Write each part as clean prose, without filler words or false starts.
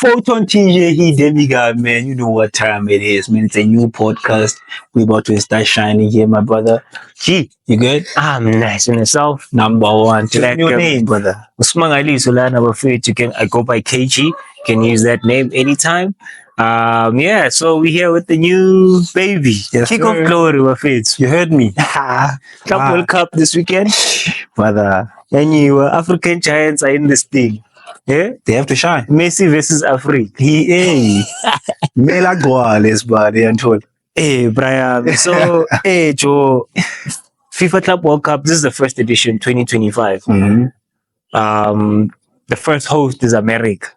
Photon TJ, he demigod, man. You know what time it is, man. It's a new podcast. We about to start shining here, my brother. G, you good? I'm nice in yourself. Number one. Tell Like me your name, brother. Usman Ali Sulana, I'm afraid I go by KG. You can use that name anytime. Yeah, so we're here with the new baby. Yes, Kick off sir. glory, my face. You heard me. Club World Cup this weekend. Brother, And you African giants are in this thing. Yeah? they have to shine. Messi versus Africa. Hey, Mela Goales, buddy, and told. Hey, Brian. So, hey, Joe. FIFA Club World Cup. This is the first edition, 2025. The first host is America.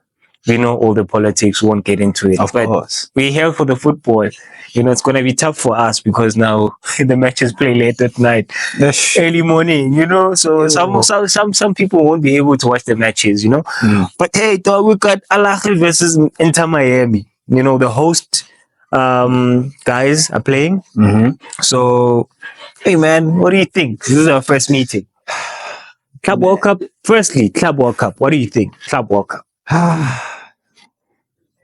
We know all the politics. We won't get into it. Of course. We're here for the football. It's going to be tough for us because now the matches play late at night, early morning. So some people won't be able to watch the matches. But hey, dog, we got Al Ahly versus Inter Miami. The host guys are playing. So, hey man, what do you think? This is our first meeting. Club World Cup. Firstly, Club World Cup. What do you think? Club World Cup.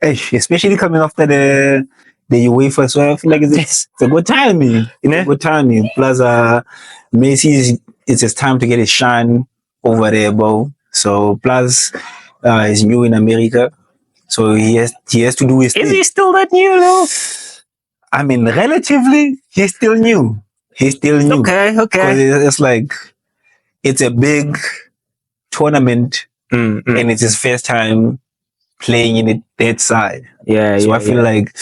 Hey, especially coming after the UEFA, so I feel like it's a good timing. A good timing. Plus, Messi, it's his time to get his shine over there, bro. So plus, he's new in America, so he has to do his thing. Is he still that new, though? I mean, relatively, he's still new. Okay. Because it's like it's a big tournament, and it's his first time playing in it that side. Yeah. So I feel like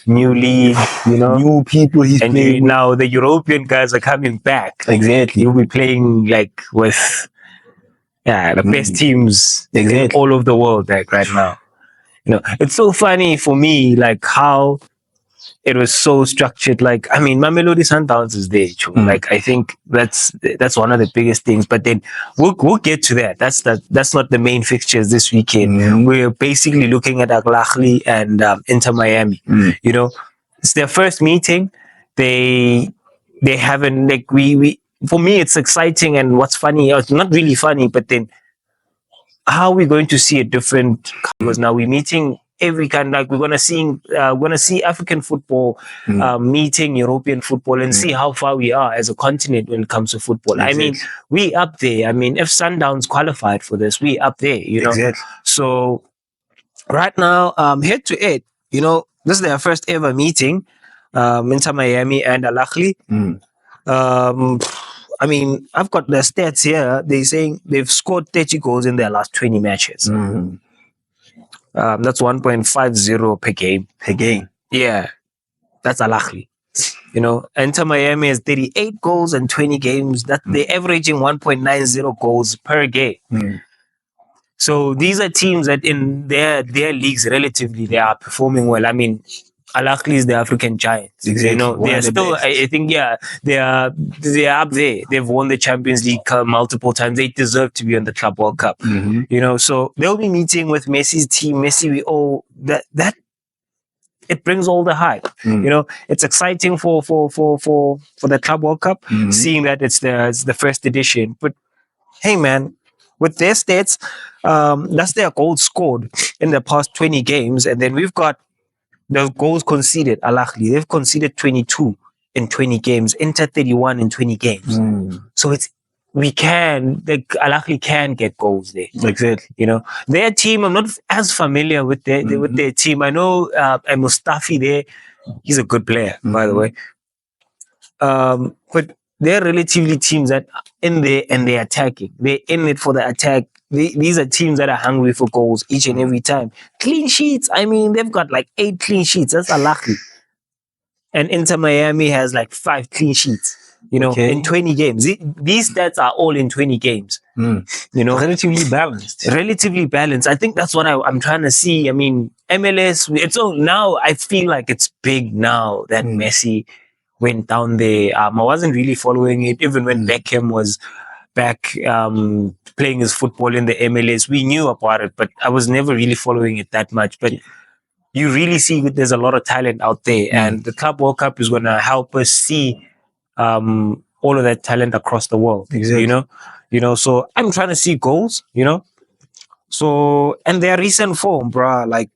new league, new people he's and playing with. now the European guys are coming back. Exactly. You'll be playing like with the best teams in all over the world like right now. It's so funny for me like how it was so structured. Like, I mean, Mamelodi Sundowns is there, too. Like, I think that's one of the biggest things. But then we'll get to that. That's not the main fixtures this weekend. We're basically looking at Al Ahly and Inter Miami. It's their first meeting. They haven't like we. For me, it's exciting, and what's funny, it's not really funny, but then how are we going to see a different? Because now we're meeting every kind, like we're gonna see African football meeting European football and see how far we are as a continent when it comes to football. Exactly. I mean, we up there. I mean, if Sundowns qualified for this, we up there. Exactly. So right now, head to head, this is their first ever meeting, Inter Miami and Al Ahly. I mean, I've got the stats here. They're saying they've scored 30 goals in their last 20 matches. That's 1.50 per game. Yeah, that's Al Ahly. Inter Miami has 38 goals and 20 games. That they're averaging 1.90 goals per game. So these are teams that in their leagues relatively they are performing well. I mean, Al Ahly is the African giants. Exactly. They are still. I think they are up there. They've won the Champions League multiple times. They deserve to be on the Club World Cup. So they'll be meeting with Messi's team. Messi, that it brings all the hype. It's exciting for the Club World Cup, seeing that it's the first edition. But hey, man, with their stats, that's their goals scored in the past 20 games, and then we've got the goals conceded. Al Ahly, they've conceded 22 in 20 games. Inter 31 in 20 games. So Al Ahly can get goals there. Exactly. Their team, I'm not as familiar with their team. I know Mustafi there. He's a good player, by the way. But they're relatively teams that are in there and they're attacking. They're in it for the attack. These are teams that are hungry for goals each and every time. Clean sheets. I mean, they've got like 8 clean sheets. That's Al Ahly. And Inter Miami has like 5 clean sheets. In 20 games. These stats are all in 20 games. Relatively balanced. I think that's what I'm trying to see. I mean, MLS. It's all now. I feel like it's big now that Messi went down there. I wasn't really following it even when Beckham was back playing his football in the MLS. We knew about it, but I was never really following it that much. But you really see there's a lot of talent out there, and the Club World Cup is going to help us see all of that talent across the world. Exactly. So I'm trying to see goals. So, and their recent form, bruh, like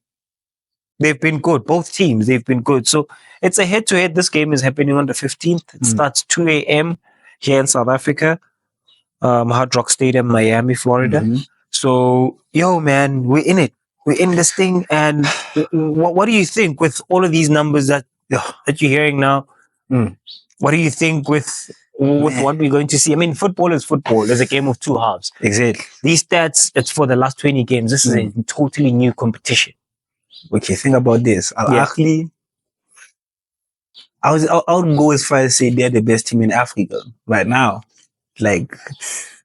they've been good. Both teams, they've been good. So it's a head-to-head. This game is happening on the 15th. It starts 2 a.m. here in South Africa, Hard Rock Stadium, Miami, Florida. So, yo, man, we're in it. We're in this thing. And what do you think with all of these numbers that you're hearing now? What do you think with what we're going to see? I mean, football is football. There's a game of two halves. Exactly. These stats, it's for the last 20 games. This is a totally new competition. Okay, think about this. Actually, I would go as far as say they're the best team in Africa right now. Like,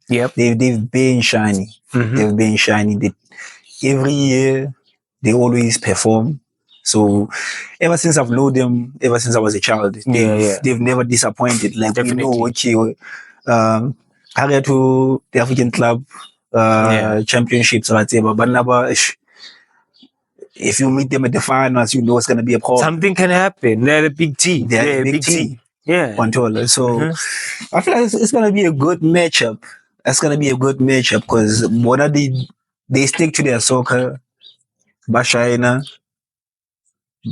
they've been shiny. They've been shiny. Every year, they always perform. So, ever since I've known them, ever since I was a child, they've never disappointed. Like, Definitely. We know, okay, hurry to the African Club Championships, whatever, but never. If you meet them at the finals, you know it's going to be a problem. Something can happen. They're the big team. They're a big team. Yeah. So I feel like it's going to be a good matchup. That's going to be a good matchup because what they stick to their soccer. Bashayana,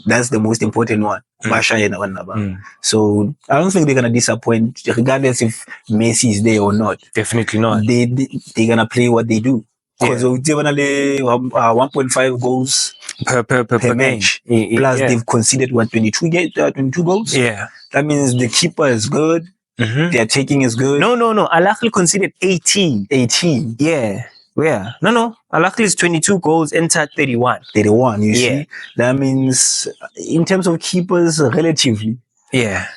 that's the most important one. Bashayana. So I don't think they're going to disappoint, regardless if Messi is there or not. Definitely not. They're going to play what they do. Because definitely 1.5 goals per match. Plus they've conceded 22 goals. Yeah. That means the keeper is good. Their taking is good. No. Al Ahly conceded 18. 18. Yeah. Yeah. No. Al Ahly is 22 goals, Inter 31. 31, you see? That means in terms of keepers, relatively. Yeah.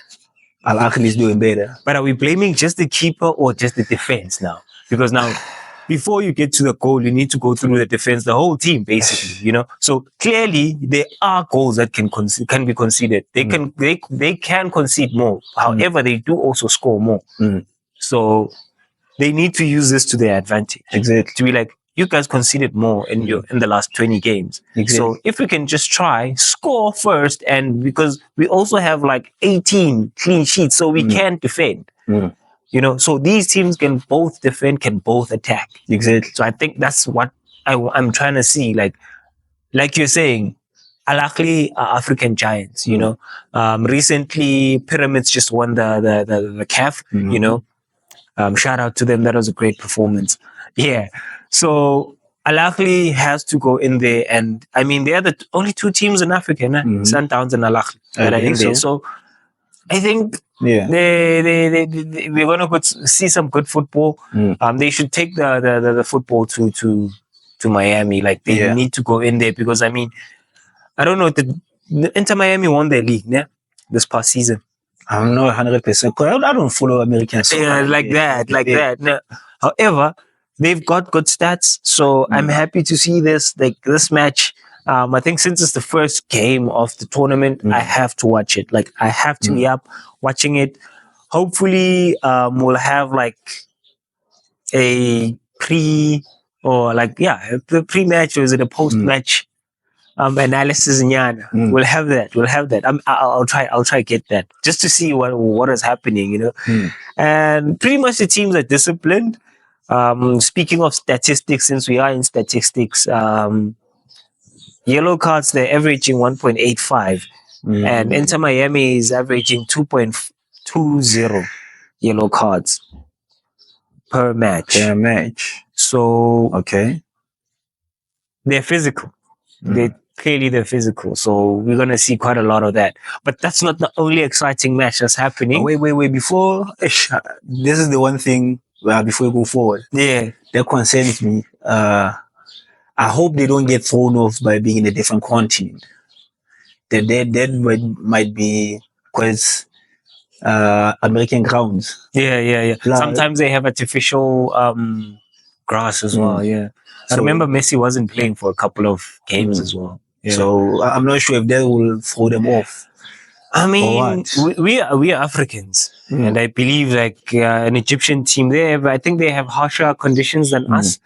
Al Ahly is doing better. But are we blaming just the keeper or just the defense now? Because now, before you get to the goal, you need to go through the defense, the whole team, basically, you know. So clearly, there are goals that can be conceded. They can concede more. However, they do also score more. So they need to use this to their advantage. Exactly. To be like, you guys conceded more in the last 20 games. Exactly. So if we can just try score first, and because we also have like 18 clean sheets, so we can defend. You know, so these teams can both defend, can both attack. Exactly. So I think that's what I'm trying to see. Like you're saying, Al Ahly are African giants. You know, recently Pyramids just won the CAF. You know, shout out to them. That was a great performance. Yeah. So Al Ahly has to go in there, and I mean they're the only two teams in Africa, Sundowns and Al Ahly that are in there. So I think we're gonna see some good football. They should take the football to Miami. Like they need to go in there because I mean, I don't know. The Inter Miami won their league, this past season. I'm not 100%. I don't follow American soccer. Yeah, like that. No. However, they've got good stats, so I'm happy to see this match. I think since it's the first game of the tournament, I have to watch it. Like I have to be up watching it. Hopefully, we'll have like a the pre-match or is it a post-match analysis? We'll have that. I'll try get that just to see what is happening, you know. And pretty much the teams are disciplined. Speaking of statistics, since we are in statistics, yellow cards, they're averaging 1.85 and Inter Miami is averaging 2.20 yellow cards per match. So they're physical. They're physical. So we're gonna see quite a lot of that. But that's not the only exciting match that's happening. Wait. Before this is the one thing before we go forward. Yeah. That concerns me. I hope they don't get thrown off by being in a different continent. That might be because American grounds. Yeah. Sometimes they have artificial grass as well. Yeah. I remember Messi wasn't playing for a couple of games as well. Yeah. So I'm not sure if that will throw them off. I mean, we are Africans, and I believe like an Egyptian team, I think they have harsher conditions than us.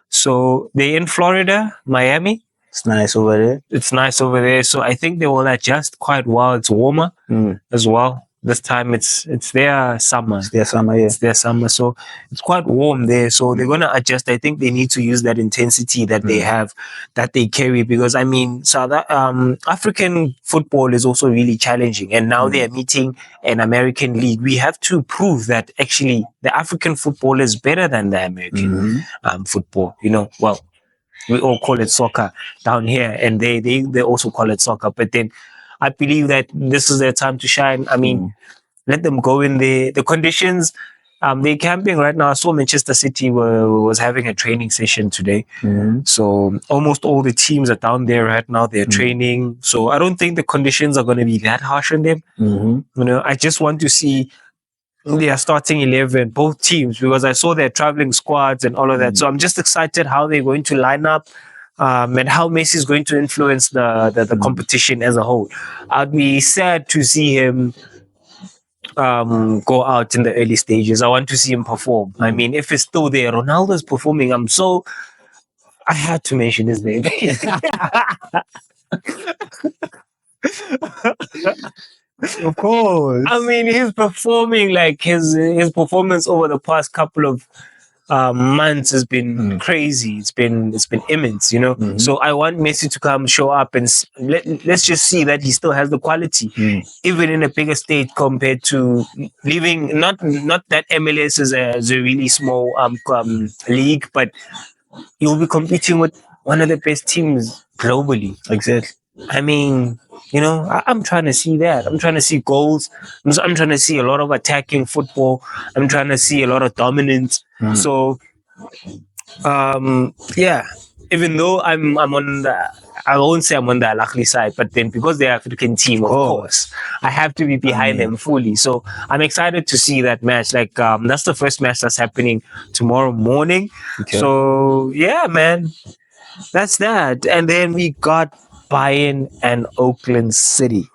So they're in Florida, Miami. It's nice over there. So I think they will adjust quite well. It's warmer as well. this time it's their summer. It's their summer, yeah. It's their summer, so it's quite warm there. So they're gonna adjust. I think they need to use that intensity that they have, that they carry, because I mean, African football is also really challenging, and now they are meeting an American league. We have to prove that actually the African football is better than the American football. You know, well, we all call it soccer down here, and they also call it soccer. But then I believe that this is their time to shine. I mean, let them go in there. The conditions, they're camping right now. I saw Manchester City was having a training session today. So almost all the teams are down there right now. They're training. So I don't think the conditions are going to be that harsh on them. You know, I just want to see their starting 11, both teams, because I saw their traveling squads and all of that. So I'm just excited how they're going to line up. And how Messi is going to influence the competition as a whole. I'd be sad to see him go out in the early stages. I want to see him perform. I mean, if it's still there, Ronaldo's performing. I had to mention his name. Of course. I mean, he's performing like his performance over the past couple of months has been crazy. It's been immense, you know. So I want Messi to come show up and let's just see that he still has the quality, even in a bigger stage compared to leaving. Not that MLS is a really small league, but you'll be competing with one of the best teams globally. Exactly. I mean, you know, I'm trying to see that. I'm trying to see goals. I'm trying to see a lot of attacking football. I'm trying to see a lot of dominance. So, yeah, even though I'm on I won't say I'm on the Al side, but then because they're African team, of course, I have to be behind them fully. So I'm excited to see that match. Like, that's the first match that's happening tomorrow morning. Okay. So, yeah, man, that's that. And then we got Bayern and Oakland City.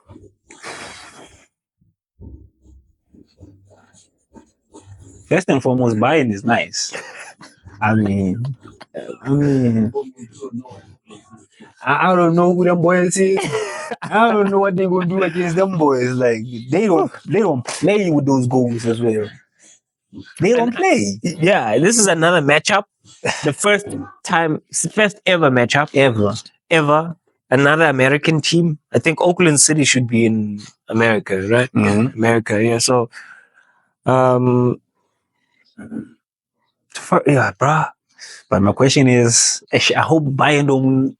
First and foremost, Bayern is nice. I mean, I don't know who them boys is. I don't know what they're gonna do against them boys. Like they don't play with those goals as well. They don't play. Yeah, this is another matchup. The first ever matchup ever. Another American team. I think Oakland City should be in America, right? America, yeah. So, yeah, bruh. But my question is, I hope Bayern don't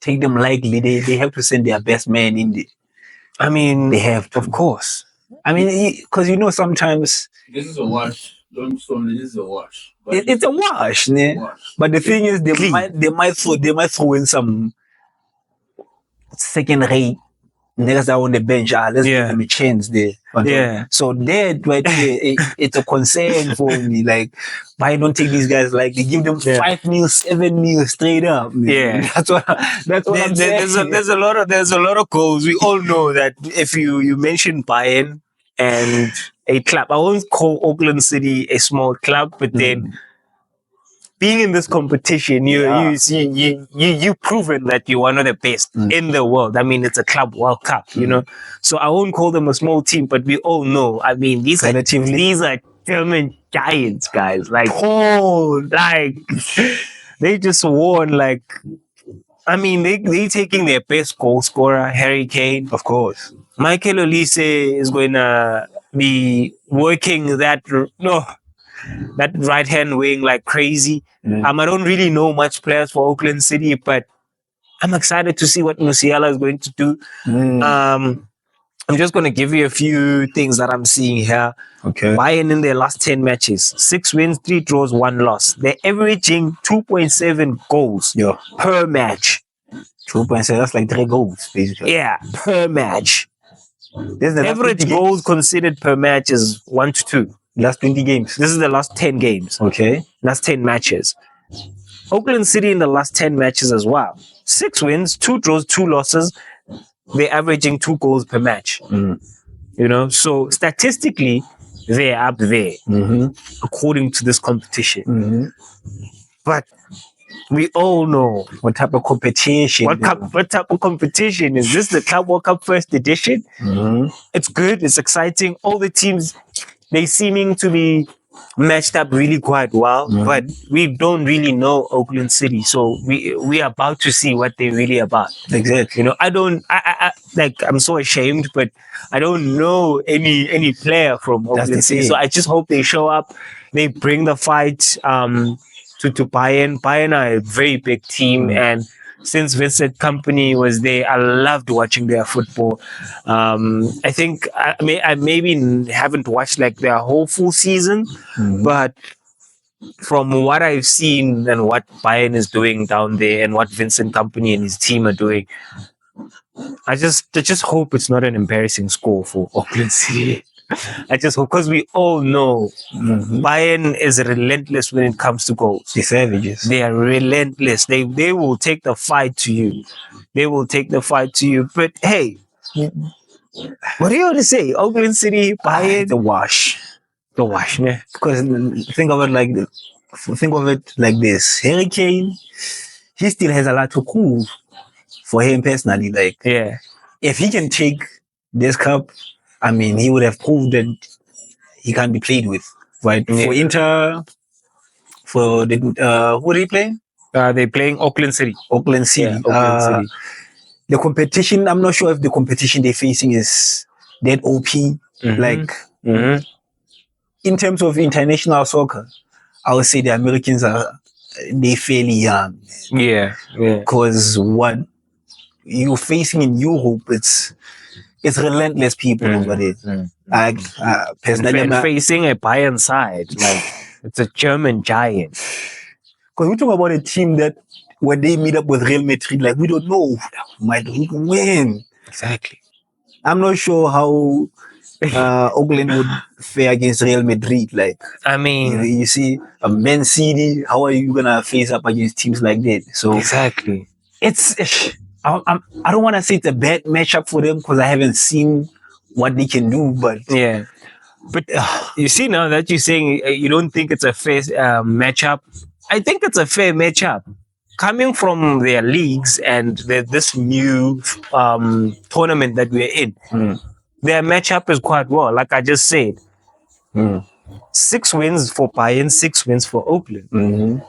take them lightly. They have to send their best man in there. I mean, they have to. Of course. I mean, because you know sometimes this is a wash. Don't stone me. This is a wash. It's a wash, né? But the thing is, they might throw in some second rate niggas that are on the bench. Let's give them a chance there. Yeah. So right there, it's a concern for me. Like, why don't take these guys like they give them 5-0, 7-0 straight up? Man. Yeah. That's what I'm saying. There's a lot of goals. We all know that if you mention Bayern and a club, I won't call Oakland City a small club, but then being in this competition, you've proven that you're one of the best in the world. I mean, it's a Club World Cup, you know. So I won't call them a small team, but we all know. I mean, these are German giants, guys. Like, they just won. Like, I mean, they taking their best goal scorer, Harry Kane, of course. Michael Olise is going to be working that right hand wing like crazy. I don't really know much players for Oakland City, but I'm excited to see what Musiala is going to do. I'm just going to give you a few things that I'm seeing here. Okay. Bayern in their last 10 matches, 6 wins, 3 draws, 1 loss. They're averaging 2.7 goals per match. 2.7, that's like 3 goals, basically. Yeah, per match. The average goals considered per match is 1 to 2. Last 20 games. This is the last 10 games. Okay. Last 10 matches. Oakland City in the last 10 matches as well. 6 wins, 2 draws, 2 losses. They're averaging 2 goals per match. You know, so statistically, they're up there according to this competition. But We all know what type of competition. what type of competition is this? The Club World Cup first edition. It's good. It's exciting. All the teams, they seeming to be matched up really quite well, but we don't really know Oakland City, so we are about to see what they're really about. Exactly. You know, I like, I'm so ashamed, but I don't know any player from Oakland City, so I just hope they show up. They bring the fight to Bayern. Bayern are a very big team, and since Vincent Company was there, I loved watching their football. I think I maybe haven't watched like their whole full season, but from what I've seen and what Bayern is doing down there and what Vincent Company and his team are doing, I just hope it's not an embarrassing score for Auckland City. I just hope, because we all know Bayern is relentless when it comes to goals. The savages. They are relentless. They will take the fight to you. They will take the fight to you. But hey, what do you want to say? Auckland City, Bayern, the wash. The wash, yeah. Because think of it like this. Harry Kane, he still has a lot to prove for him personally. Like, yeah, if he can take this cup, I mean, he would have proved that he can't be played with, right? Yeah. For Inter, for the who are they playing? They're playing Auckland City. Auckland City. Yeah, Auckland City. The competition, I'm not sure if the competition they're facing is that OP. Like, in terms of international soccer, I would say the Americans they fairly young. Yeah. Because what you're facing in Europe, it's relentless people over there. Personally, and facing a Bayern side, like it's a German giant. Because we talk about a team that when they meet up with Real Madrid, like we don't know who might win. Exactly. I'm not sure how Oakland would fare against Real Madrid. Like, I mean, you see a Man City. How are you gonna face up against teams like that? So exactly, I don't want to say it's a bad matchup for them because I haven't seen what they can do. But yeah, but you see, now that you're saying you don't think it's a fair matchup, I think it's a fair matchup. Coming from their leagues and this new tournament that we're in, their matchup is quite well. Like I just said, 6 wins for Bayern, 6 wins for Oakland.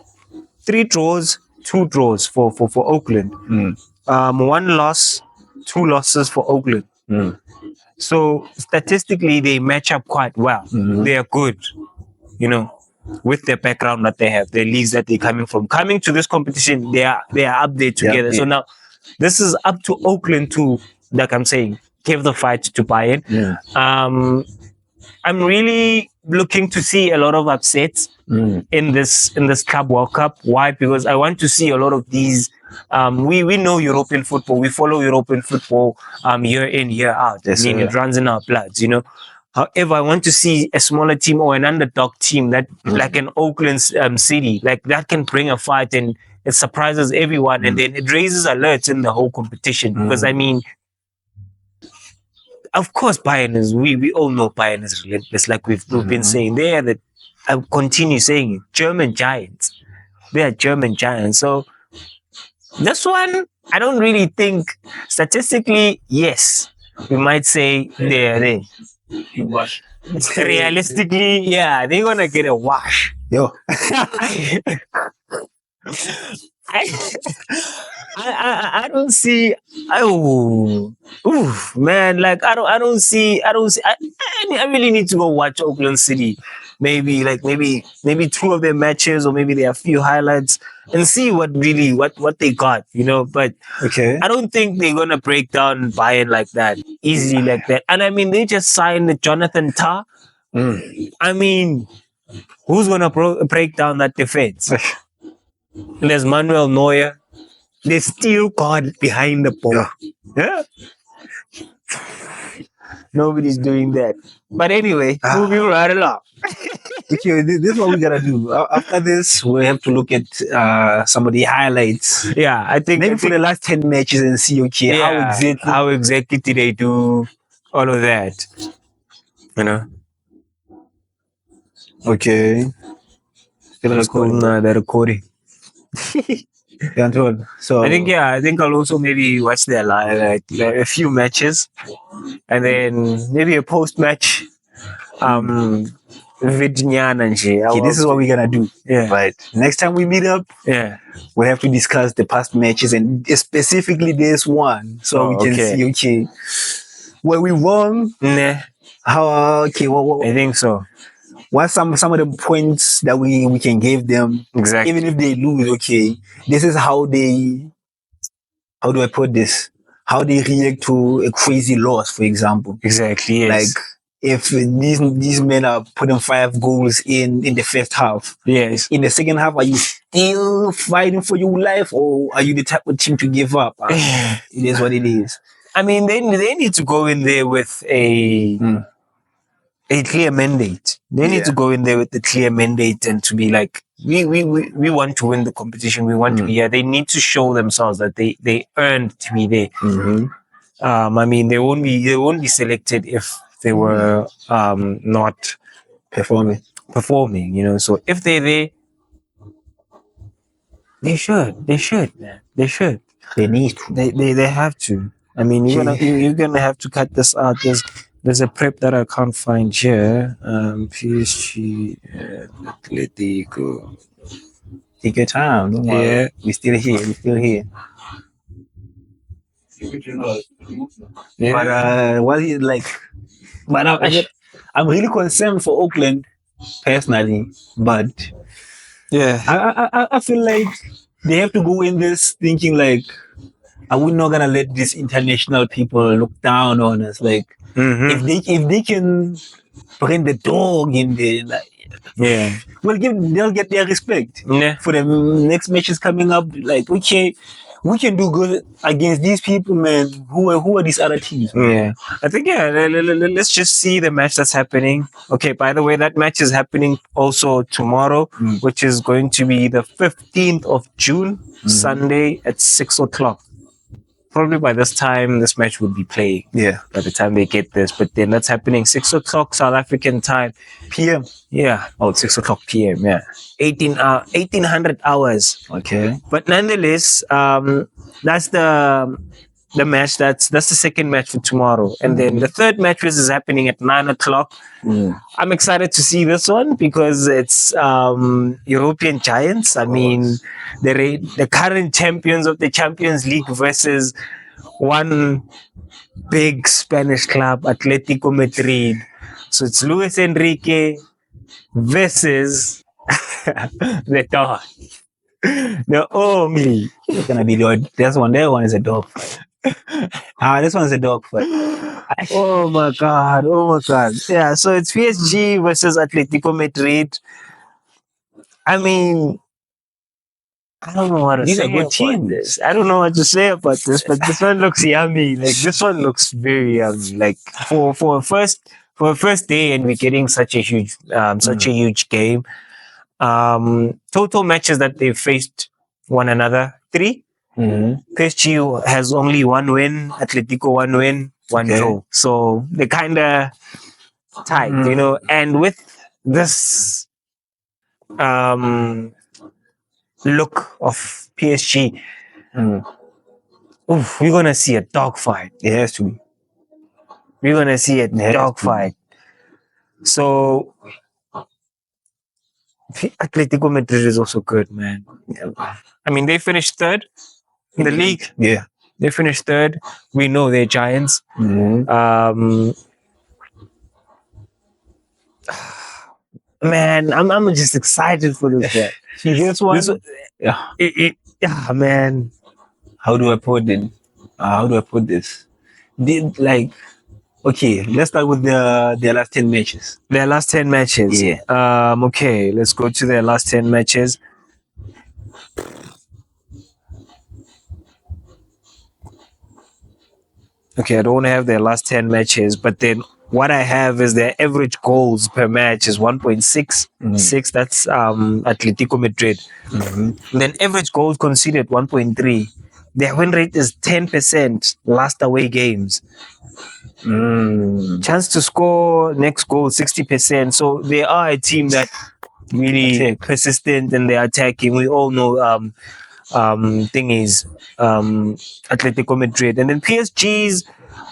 3 draws, 2 draws for Oakland. 1 loss, 2 losses for Oakland. So statistically, they match up quite well. They are good, you know, with their background that they have, their leagues that they're coming from. Coming to this competition, they are up there together. Yeah. So now, this is up to Oakland to, like I'm saying, give the fight to Bayern. I'm really looking to see a lot of upsets in this Club World Cup. Why? Because I want to see a lot of these. We know European football. We follow European football year in, year out. Yes, I mean, it runs in our bloods, you know. However, I want to see a smaller team or an underdog team that, like an Oakland City, like that can bring a fight and it surprises everyone, and then it raises alerts in the whole competition. Because I mean, of course, Bayern is. We all know Bayern is relentless. Like we've been saying, they are I continue saying it, German giants. They are German giants. So this one, I don't really think statistically. Yes, we might say they're there. Realistically, yeah, they're gonna get a wash. Yo. I don't see. Oh, oof, man! Like I don't see. I really need to go watch Oakland City. Maybe 2 of their matches, or maybe there are a few highlights, and see what they got. You know, but okay, I don't think they're gonna break down Bayern like that easily, like that. And I mean, they just signed Jonathan Tah. I mean, who's gonna break down that defense? There's Manuel Neuer. They still got behind the ball. Yeah. Nobody's doing that. But anyway, moving right along. Okay, this is what we gotta do. After this, we have to look at some of the highlights. Yeah, I think for the last 10 matches and see how exactly did they do all of that. You know? Okay. Still recording. The recording. So I think I'll also maybe watch their like a few matches, and then maybe a post match. Vidnyana nje. okay, this is what we're gonna do. Yeah. But next time we meet up, Yeah. we have to discuss the past matches and specifically this one, so we can see okay where we wrong. Nah. How what I think so. What's some of the points that we can give them? Exactly. Even if they lose, okay, this is how do I put this? How they react to a crazy loss, for example. Exactly. Yes. Like if these men are putting 5 goals in the first half. Yes. In the second half, are you still fighting for your life, or are you the type of team to give up? It is what it is. I mean, they need to go in there with a clear mandate. They need to go in there with the clear mandate and to be like, we want to win the competition. We want to be here. They need to show themselves that they earned to be there. I mean, they won't be selected if they were not performing. You know, so if they're there, they should, man. They should. They need to. They have to. I mean, you're gonna have to cut this out. There's a prep that I can't find here. PSG Atletico. Take your time. Don't worry. Yeah. We're still here. Yeah. But what is like? But I'm really concerned for Oakland personally. But yeah, I feel like they have to go in this thinking like, are we not gonna let these international people look down on us? Like, if they can bring the dog in there, like, yeah, they'll get their respect. Yeah. For the next matches coming up, like, okay, we can do good against these people, man. Who are these other teams? Yeah, I think let's just see the match that's happening. Okay, by the way, that match is happening also tomorrow, which is going to be the 15th of June, Sunday at 6:00. Probably by this time, this match would be playing. Yeah. By the time they get this, but then that's happening 6:00 South African time, PM. Yeah. Oh, 6:00 PM. Yeah. 1800 hours. Okay. But nonetheless, that's the match. That's the second match for tomorrow, and then the third match is happening at 9:00. I'm excited to see this one because it's European giants. I mean, the current champions of the Champions League versus one big Spanish club, Atletico Madrid. So it's Luis Enrique versus the dog. The only. It's gonna be this one. That one is a dog fight. This one's a dog fight. Oh my god. Yeah, so it's PSG versus Atletico Madrid. I mean, I don't know what to say about this. I don't know what to say about this, but this one looks yummy. Like, this one looks very yummy. Like, for a first day, and we're getting such a huge game. Total matches that they've faced one another, 3. PSG has only 1 win, Atletico 1 win, 1 draw. So they kind of tied, you know. And with this look of PSG, we're gonna see a dogfight. It has to be. We're gonna see a dogfight. So Atletico Madrid is also good, man. I mean, they finished 3rd in the league. Yeah. They finished 3rd. We know they're giants. Man, I'm just excited for this one. This one, yeah, man. How do I put it? How do I put this? Okay, let's start with their last 10 matches. Their last 10 matches. Yeah. Okay, let's go to their last 10 matches. Okay, I don't have their last 10 matches, but then what I have is their average goals per match is 1.66. That's Atletico Madrid. Then average goals conceded 1.3. Their win rate is 10% last away games. Chance to score next goal 60%. So they are a team that really persistent in their attacking. We all know Atletico Madrid, and then PSG's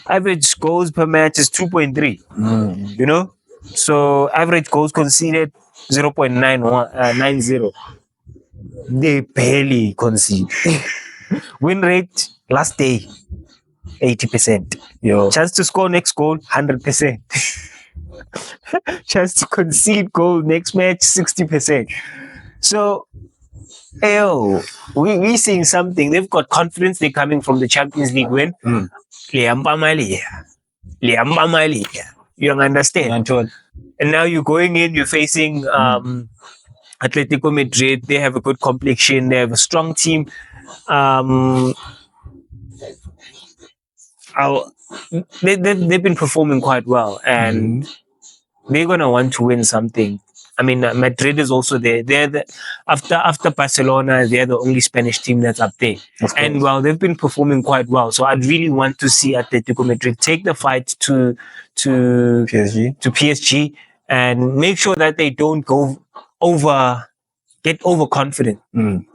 average goals per match is 2.3. You know, so average goals conceded 0.90. They barely concede. Win rate last day 80%. Chance to score next goal 100%. Chance to concede goal next match 60%. So, we seeing something. They've got confidence. They're coming from the Champions League win. You don't understand. And now you're going in. You're facing Atletico Madrid. They have a good complexion. They have a strong team. They've been performing quite well, and they're gonna want to win something. I mean, Madrid is also there. After Barcelona, they're the only Spanish team that's up there. And well, they've been performing quite well. So I'd really want to see Atletico Madrid take the fight to PSG and make sure that they don't get overconfident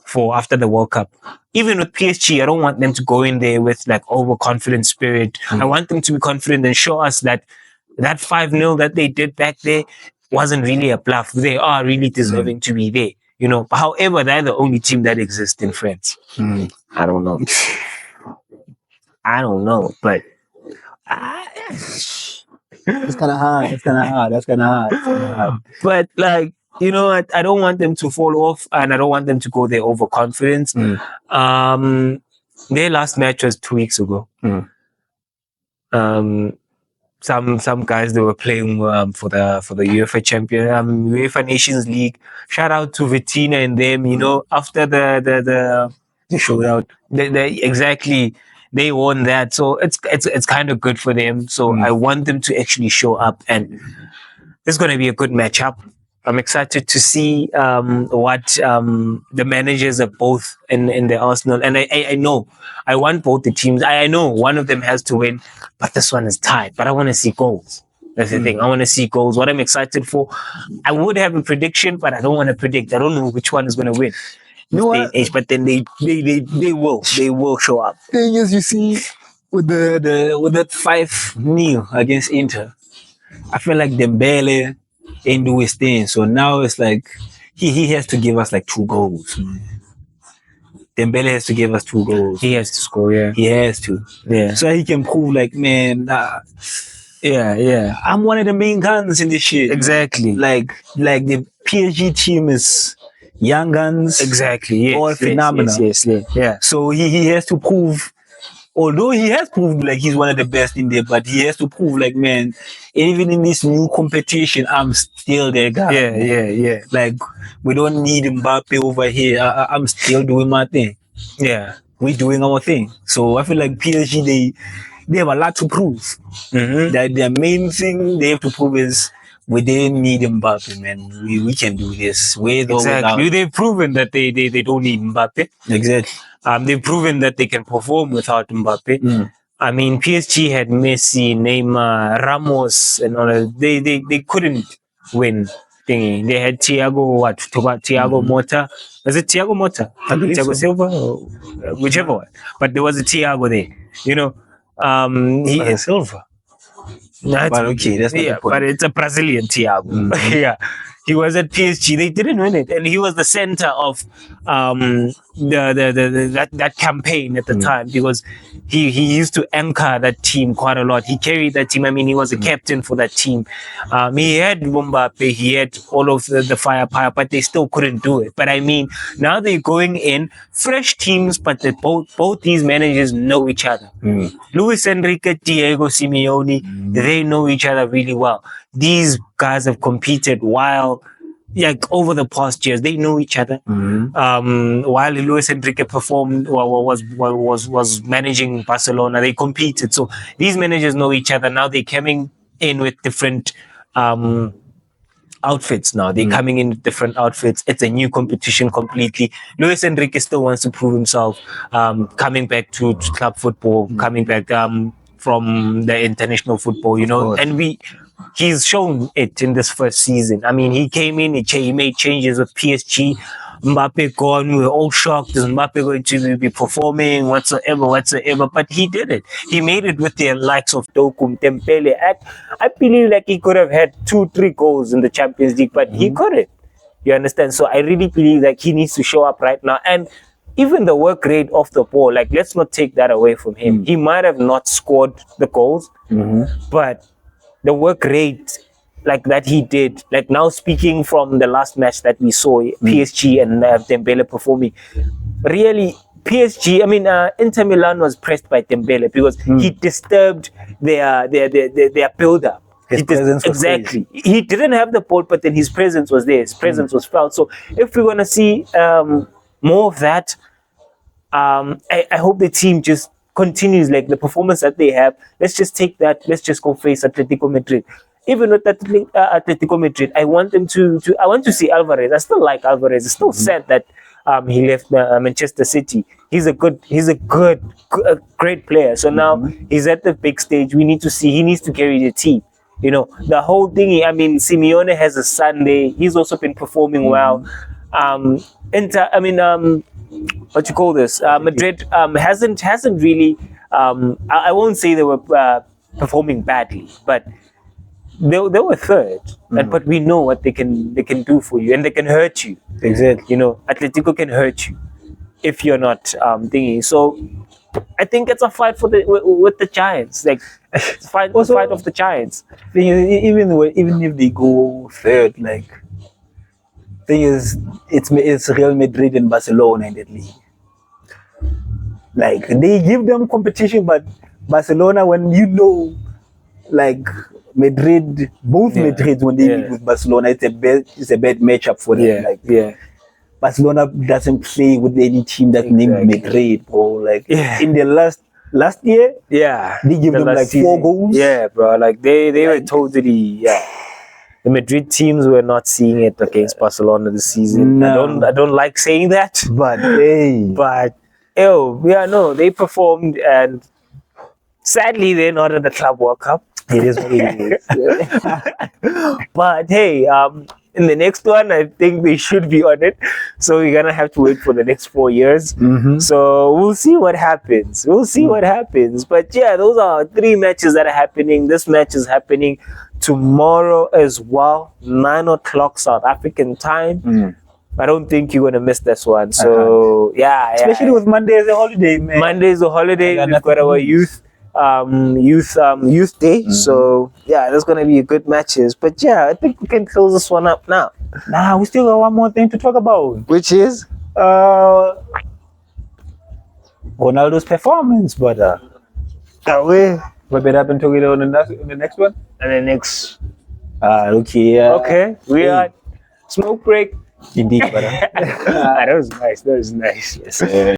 for after the World Cup. Even with PSG, I don't want them to go in there with like overconfident spirit. I want them to be confident and show us that 5-0 that they did back there wasn't really a bluff. They are really deserving to be there. You know, however, they're the only team that exists in France. I don't know. But it's kind of hard. That's kind of hard. But like, you know, I don't want them to fall off, and I don't want them to go there overconfident. Their last match was 2 weeks ago. Some guys, they were playing for the UEFA Nations League. Shout out to Vitina and them. You know, after the showdown, exactly, they won that. So it's kind of good for them. So I want them to actually show up, and it's going to be a good matchup. I'm excited to see what the managers are both in the Arsenal. And I know I want both the teams. I know one of them has to win, but this one is tied. But I want to see goals. That's the thing. I want to see goals. What I'm excited for, I would have a prediction, but I don't want to predict. I don't know which one is going to win. You know what? But then they will show up. Thing is, you see, with that 5-0 against Inter, I feel like Dembele ain't do his thing. So now it's like he has to give us like 2 goals. Dembele has to give us 2 goals. He has to score, yeah. He has to. Yeah. So he can prove like, man, yeah. I'm one of the main guns in this shit. Exactly. Like the PSG team is young guns. Exactly. Yes. All phenomenal. Yes. Yeah. So he has to prove, although he has proved like he's one of the best in there, but he has to prove like, man, even in this new competition, I'm still their guy. Yeah. Like, we don't need Mbappe over here. I'm still doing my thing. Yeah. We're doing our thing. So I feel like PSG, they have a lot to prove. That their main thing they have to prove is we didn't need Mbappe, man. We can do this. Exactly. They've proven that they don't need Mbappe. Exactly. They've proven that they can perform without Mbappe. I mean, PSG had Messi, Neymar, Ramos, and all that. They couldn't win. Thingy. They had Thiago Motta. Was it Thiago Motta? Thiago Silva? Whichever one. But there was a Thiago there. You know, he is Silva. But okay, that's not the point. But it's a Brazilian Thiago. Yeah. He was at PSG. They didn't win it, and he was the center of that campaign at the time, because he used to anchor that team quite a lot. He carried that team. I mean, he was a captain for that team. He had Mbappe, he had all of the firepower, but they still couldn't do it. But I mean, now they're going in fresh teams, but both these managers know each other. Luis Enrique, Diego Simeone, they know each other really well. These guys have competed over the past years. They know each other. While Luis Enrique performed or was managing Barcelona, they competed. So these managers know each other. Now they're coming in with different outfits now. They're coming in with different outfits. It's a new competition completely. Luis Enrique still wants to prove himself, coming back to club football, coming back from the international football, you know. And he's shown it in this first season. I mean, he came in, he made changes with PSG. Mbappe gone, we were all shocked. Is Mbappe going to be performing whatsoever? But he did it. He made it with the likes of Doku, Dembele. I believe like he could have had 2-3 goals in the Champions League, but he couldn't. You understand? So I really believe like he needs to show up right now. And even the work rate off the ball, like let's not take that away from him. He might have not scored the goals, but the work rate like that he did, like now speaking from the last match that we saw, PSG and Dembele performing, really PSG, I mean Inter Milan was pressed by Dembele because he disturbed their build-up. His presence was exactly. He didn't have the ball, but then his presence was there. His presence was felt. So if we're gonna see more of that, I hope the team just continues like the performance that they have. Let's just take that. Let's just go face Atletico Madrid. Even with Atletico Madrid, I want them I want to see Alvarez. I still like Alvarez. It's still sad that he left Manchester City. He's a great player. So now he's at the big stage. We need to see. He needs to carry the team. You know, the whole thing. I mean, Simeone has a Sunday. He's also been performing well. What you call this? Madrid hasn't really. I won't say they were performing badly, but they were third. But we know what they can do for you, and they can hurt you. Exactly. You know, Atletico can hurt you if you're not thingy. So I think it's a fight with the Giants. Like fight of the Giants. Thing is, even if they go third, like thing is, it's Real Madrid and Barcelona in that league. Like they give them competition, but Barcelona, when you know, like Madrid, both Madrids when they meet with Barcelona, it's a bad matchup for them. Barcelona doesn't play with any team that's named Madrid, bro. Like in the last year, they give them like 4 goals. Yeah, bro. Like they were totally The Madrid teams were not seeing it against Barcelona this season. No. I don't like saying that, But hey, they performed, and sadly they're not in the Club World Cup. it is what it is. But hey, in the next one, I think they should be on it. So we're gonna have to wait for the next 4 years. So we'll see what happens. But yeah, those are 3 matches that are happening. This match is happening tomorrow as well, 9 o'clock South African time. I don't think you're gonna miss this one. So Especially with Monday as a holiday, man. Monday is a holiday. We've got our youth day. So yeah, there's gonna be good matches. But yeah, I think we can close this one up now. Nah, we still got one more thing to talk about, Which is Ronaldo's performance, brother. What better happen to it on the next one? And the next. Okay. We are smoke break. Indeed, brother. That was nice. Yes.